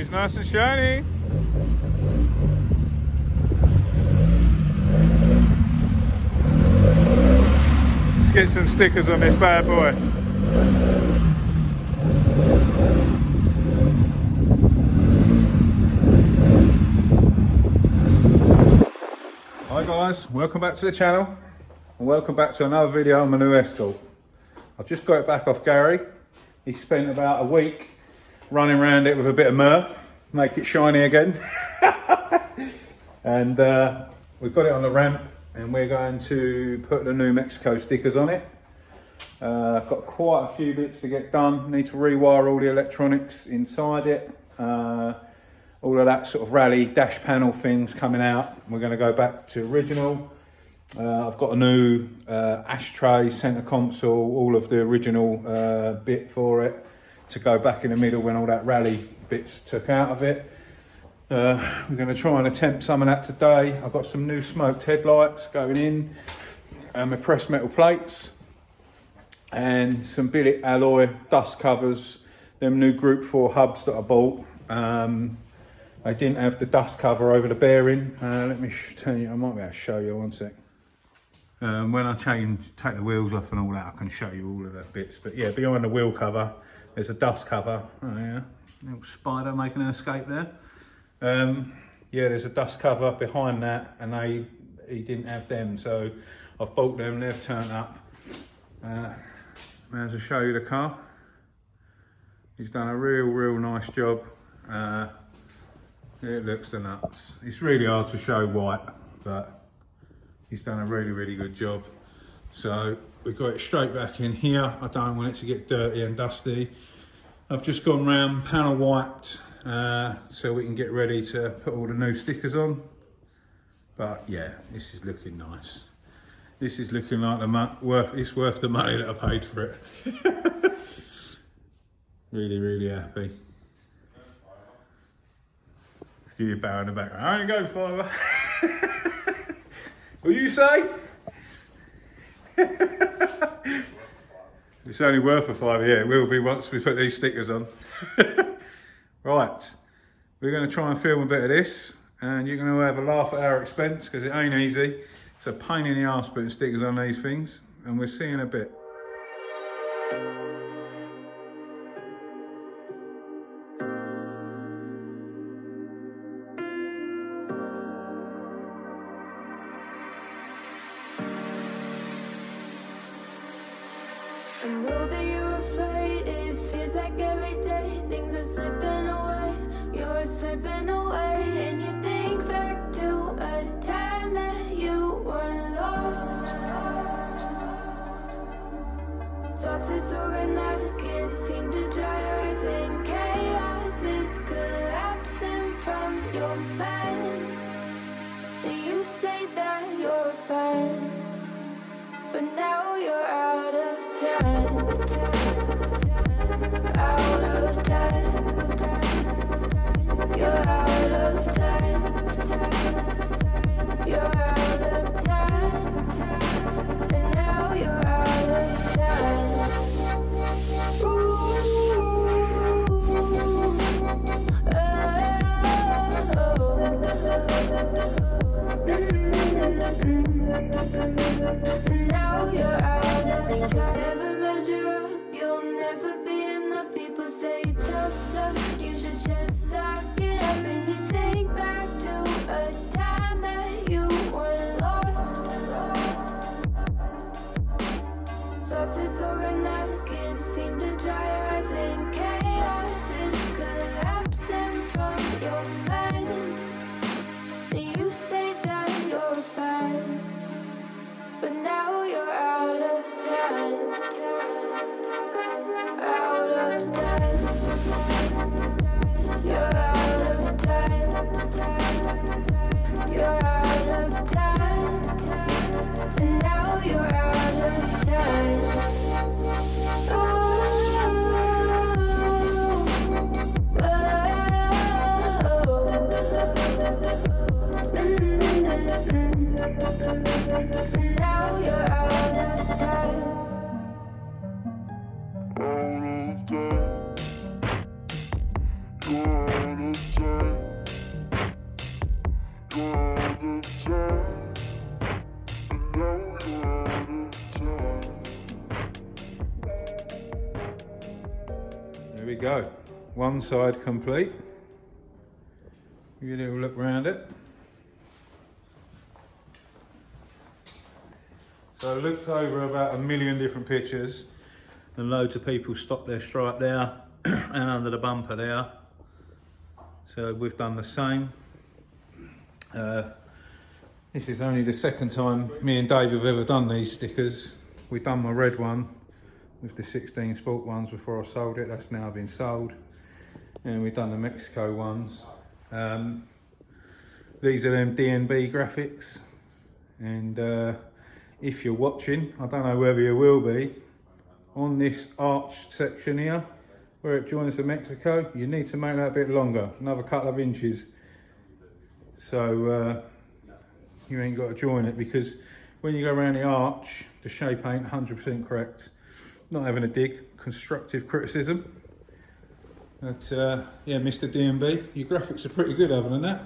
It's nice and shiny. Let's get some stickers on this bad boy. Hi guys, welcome back to the channel and welcome back to another video on my new escort. I've just got it back off Gary. He spent about a week running around it with a bit of myrrh, make it shiny again. And we've got it on the ramp and we're going to put the new Mexico stickers on it. I've got quite a few bits to get done. Need to rewire all the electronics inside it. All of that sort of rally dash panel things coming out. We're going to go back to original. I've got a new ashtray, center console, all of the original bit for it to go back in the middle when all that rally bits took out of it. We're going to try and attempt some of that today. I've got some new smoked headlights going in, and my pressed metal plates, and some billet alloy dust covers, them new Group 4 hubs that I bought. I didn't have the dust cover over the bearing. Let me tell you, I might be able to show you one sec. When I take the wheels off and all that, I can show you all of that bits. But yeah, behind the wheel cover, there's a dust cover. Oh yeah, little spider making an escape there. Yeah, there's a dust cover behind that, and he didn't have them, so I've bought them. They've turned up. May as well show you the car. He's done a real nice job. It looks the nuts. It's really hard to show white, but he's done a really good job. So we've got it straight back in here. I don't want it to get dirty and dusty. I've just gone round panel wiped so we can get ready to put all the new stickers on. But yeah, this is looking nice. This is looking like it's worth the money that I paid for it. Really happy. You bow in the background. I only go $5. What you say? It's only worth a $5. Yeah, it will be once we put these stickers on. Right, we're going to try and film a bit of this, and you're going to have a laugh at our expense because it ain't easy. It's a pain in the arse putting stickers on these things, and we'll see in a bit. I know that you're afraid, it feels like every day things are slipping away, you're slipping away, and you think back to a time that you were lost. Thoughts disorganized, can't seem to dry your eyes, and chaos is collapsing from your mind. And you say that you're fine, but now you're out of time, out of time, you're out of time, you're out of time, and now you're out of time. Now you're out of time. Never measure up, you'll never be enough. People say tough love, you should just suck it up. And you think back to a time that you were lost. Thoughts disorganized, can't seem to dry your eyes, and chaos is collapsing from your mind. And you say that you're fine, but now you're out of time, out of time, you're out we go. One side complete. Give you a little look around it. So I looked over about 1 million different pictures, and loads of people stopped their stripe there and under the bumper there. So we've done the same. This is only the second time me and Dave have ever done these stickers. We've done my red one with the 16 Sport ones before I sold it. That's now been sold. And we've done the Mexico ones. These are them DNB graphics. And if you're watching, I don't know whether you will be, on this arched section here, where it joins the Mexico, you need to make that a bit longer, another couple of inches. So you ain't got to join it, because when you go around the arch, the shape ain't 100% correct. Not having a dig, constructive criticism. But yeah, Mr. DNB, your graphics are pretty good other than that.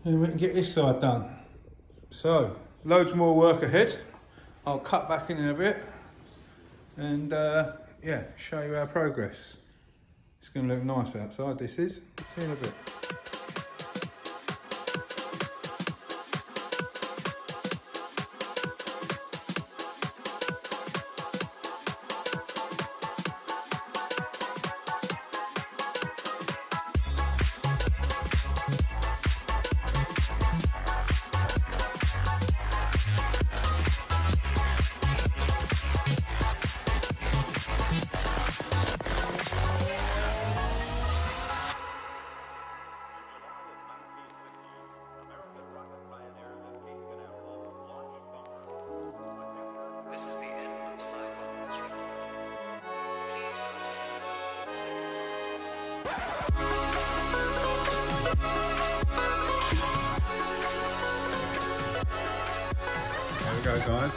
And we can get this side done. So, loads more work ahead. I'll cut back in a bit and yeah, show you our progress. It's going to look nice outside, this is. See you in a bit. There we go, guys.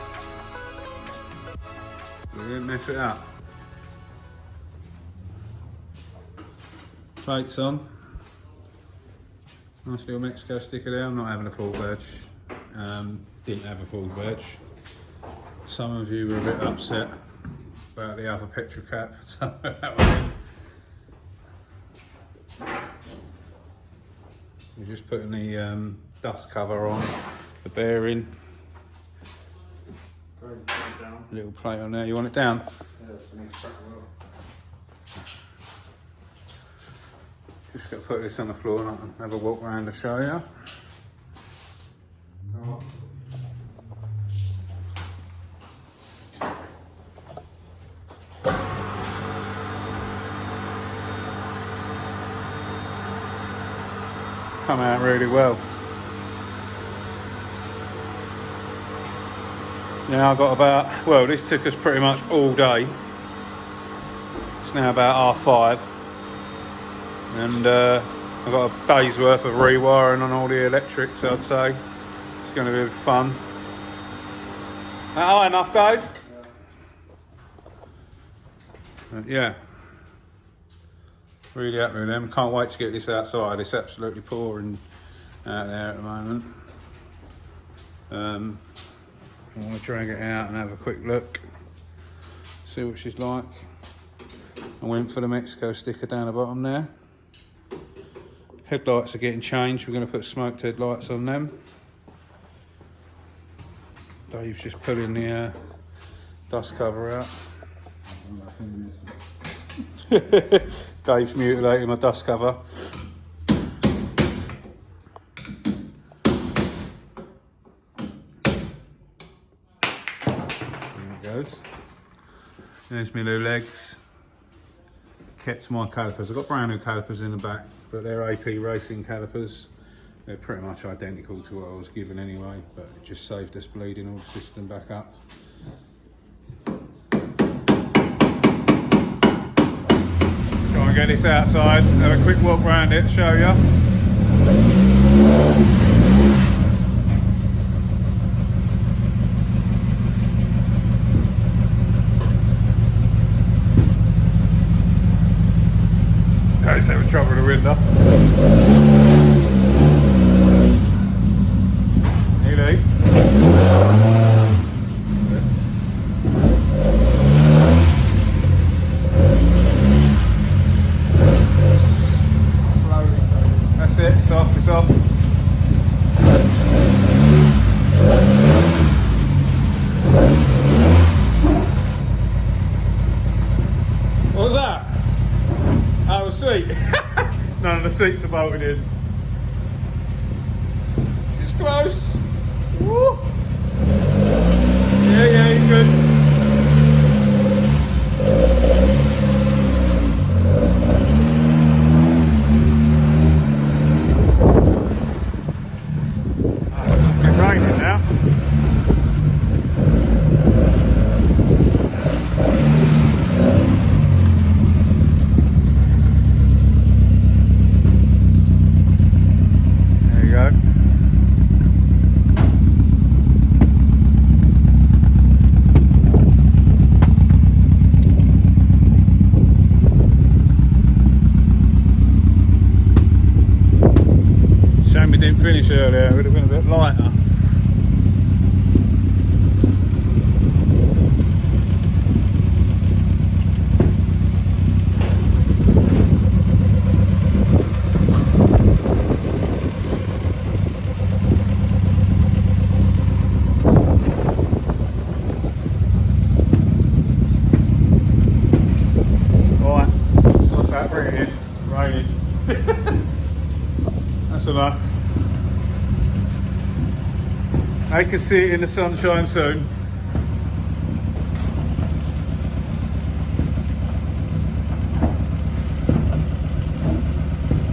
We didn't mess it up. Plates on. Nice little Mexico sticker there. I'm not having a full badge. Didn't have a full badge. Some of you were a bit upset about the other petrol cap, so that one in. We're just putting the dust cover on the bearing. Little plate on there. You want it down? Yeah, just got to put this on the floor and I can have a walk around to show you. Come out really well. Now I've got about, well, this took us pretty much all day. It's now about 5:30. And I've got a day's worth of rewiring on all the electrics, I'd say. It's going to be fun. High enough, Dave? Yeah. Really happy with them. Can't wait to get this outside. It's absolutely pouring out there at the moment. I want to drag it out and have a quick look, see what she's like. I went for the Mexico sticker down the bottom there. Headlights are getting changed. We're going to put smoked headlights on them. Dave's just pulling the dust cover out. Dave's mutilating my dust cover. There's my new legs. Kept my calipers. I've got brand new calipers in the back, but they're AP racing calipers. They're pretty much identical to what I was given anyway, but it just saved us bleeding all the system back up. Try and get this outside, have a quick walk around it, show you. Just having trouble with the window. Nearly. It's off, it's off. What was that? Oh, the seat. None of the seats are bolted in. She's close. Woo. Yeah, you're good. Oh, it's not been raining now. There you go. Shame we didn't finish earlier, it would have been a bit lighter. Right, stop that, bring it in, raining. That's enough. I can see it in the sunshine soon.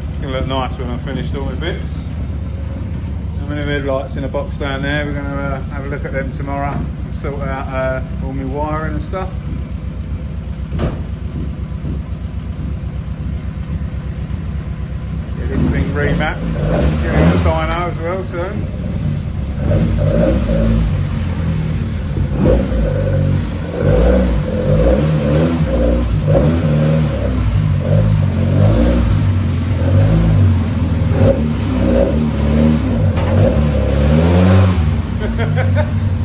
It's going to look nice when I've finished all my bits. I'm in the headlights in a box down there. We're going to have a look at them tomorrow and sort out all my wiring and stuff. Get this thing remapped. Get in the dyno as well soon.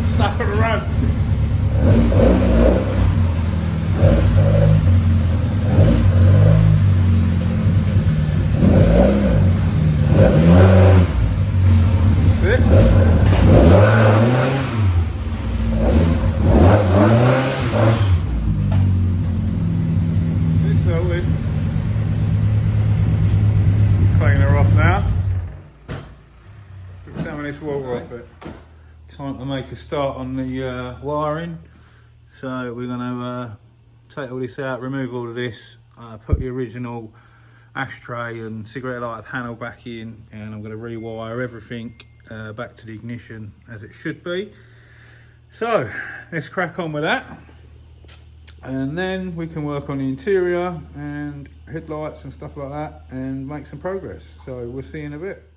Snap it around. That's it. This sorted. Clean her off now. Took some of this water off it. Time to make a start on the wiring. So we're going to take all this out, remove all of this, put the original ashtray and cigarette lighter panel back in, and I'm going to rewire everything back to the ignition as it should be. So let's crack on with that, and then we can work on the interior and headlights and stuff like that and make some progress. So we'll see you in a bit.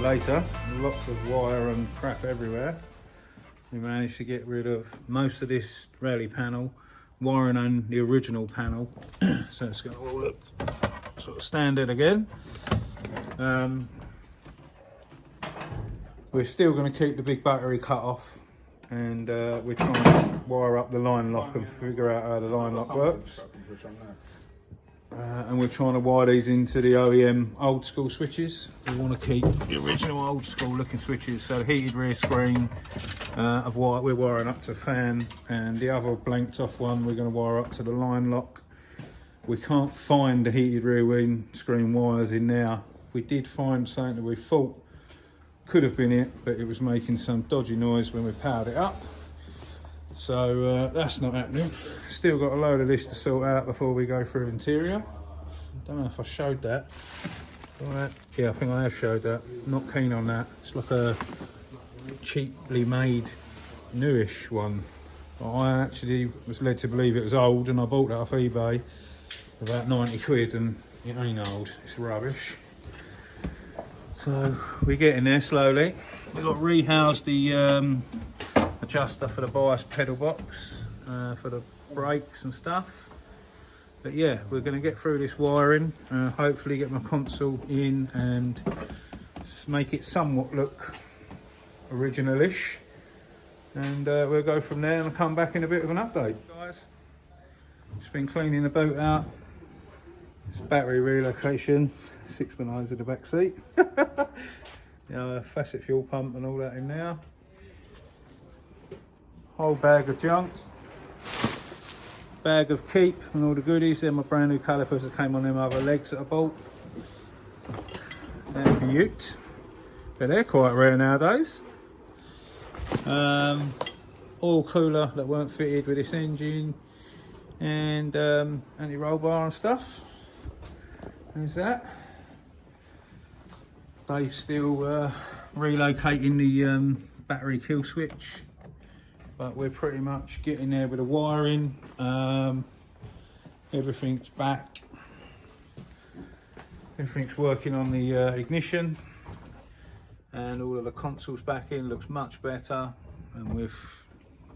Later, lots of wire and crap everywhere. We managed to get rid of most of this rally panel, wiring on the original panel, so it's going to all look sort of standard again. We're still going to keep the big battery cut off, and we're trying to wire up the line lock and figure out how the line lock works. And we're trying to wire these into the OEM old school switches. We want to keep the original old school looking switches. So the heated rear screen we're wiring up to fan, and the other blanked off one we're going to wire up to the line lock. We can't find the heated rear windscreen wires in there. We did find something that we thought could have been it, but it was making some dodgy noise when we powered it up. So that's not happening. Still got a load of this to sort out before we go through interior. I don't know if I showed that. Yeah, I think I have showed that. Not keen on that. It's like a cheaply made newish one. I actually was led to believe it was old, and I bought that off eBay for about 90 quid, and it ain't old, it's rubbish. So we're getting there slowly. We've got to rehouse the adjuster for the bias pedal box for the brakes and stuff. But yeah, we're going to get through this wiring, hopefully get my console in and make it somewhat look original-ish. And we'll go from there and come back in a bit of an update. Guys, just been cleaning the boot out. It's battery relocation, 6x9s in the back seat. You know, a facet fuel pump and all that in there. Whole bag of junk. Bag of keep and all the goodies. They're my brand new calipers that came on them other legs that I bought. They're beaut. But they're quite rare nowadays. Oil cooler that weren't fitted with this engine. And anti-roll bar and stuff. There's that. Dave's still relocating the battery kill switch, but we're pretty much getting there with the wiring. Everything's back. Everything's working on the ignition, and all of the consoles back in. Looks much better, and we're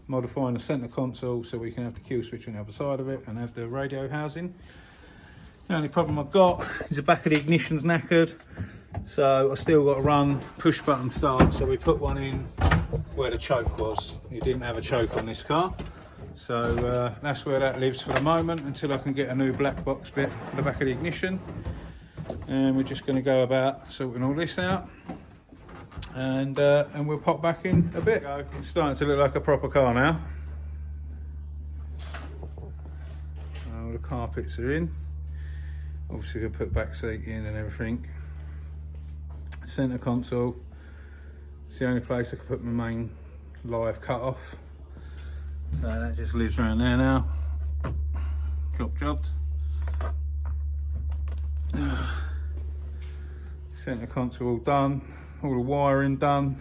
modifying the centre console so we can have the kill switch on the other side of it and have the radio housing. The only problem I've got is the back of the ignition's knackered, so I still got to run push button start. So we put one in where the choke was. You didn't have a choke on this car, so that's where that lives for the moment until I can get a new black box bit for the back of the ignition. And we're just going to go about sorting all this out, and we'll pop back in a bit. It's starting to look like a proper car now. All the carpets are in. Obviously we'll put back seat in and everything. Centre console. It's the only place I can put my main live cut off. So that just lives around there now. Jobbed. Centre console all done. All the wiring done.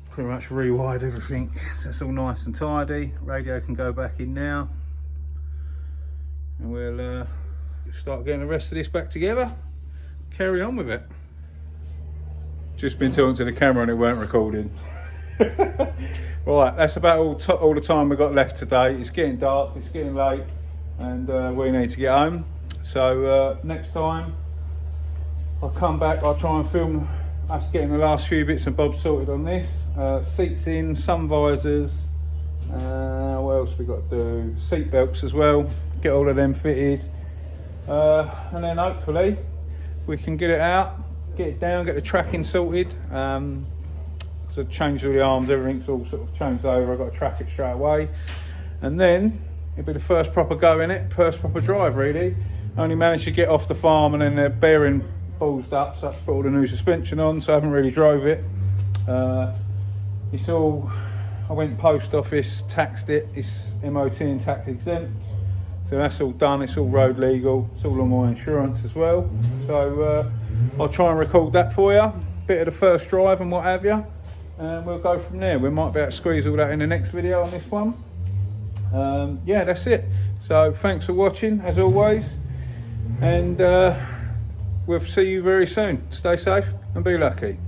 Pretty much rewired everything. So it's all nice and tidy. Radio can go back in now. And we'll start getting the rest of this back together. Carry on with it. Just been talking to the camera and it weren't recording. Right, that's about all the time we've got left today. It's getting dark, it's getting late, and we need to get home. So next time I'll come back, I'll try and film us getting the last few bits and bobs sorted on this. Seats in, sun visors. What else we got to do? Seat belts as well. Get all of them fitted, and then hopefully we can get it out, get it down, get the tracking sorted. So change all the arms, everything's all sort of changed over. I've got to track it straight away, and then it'll be the first proper go in it, first proper drive really. Only managed to get off the farm and then the bearing ballsed up, so I had to put all the new suspension on, so I haven't really drove it. It's all, I went post office, taxed it, it's MOT and tax exempt. So that's all done, it's all road legal, it's all on my insurance as well. So I'll try and record that for you, bit of the first drive and what have you. And we'll go from there. We might be able to squeeze all that in the next video on this one. Yeah, that's it. So thanks for watching as always. And we'll see you very soon. Stay safe and be lucky.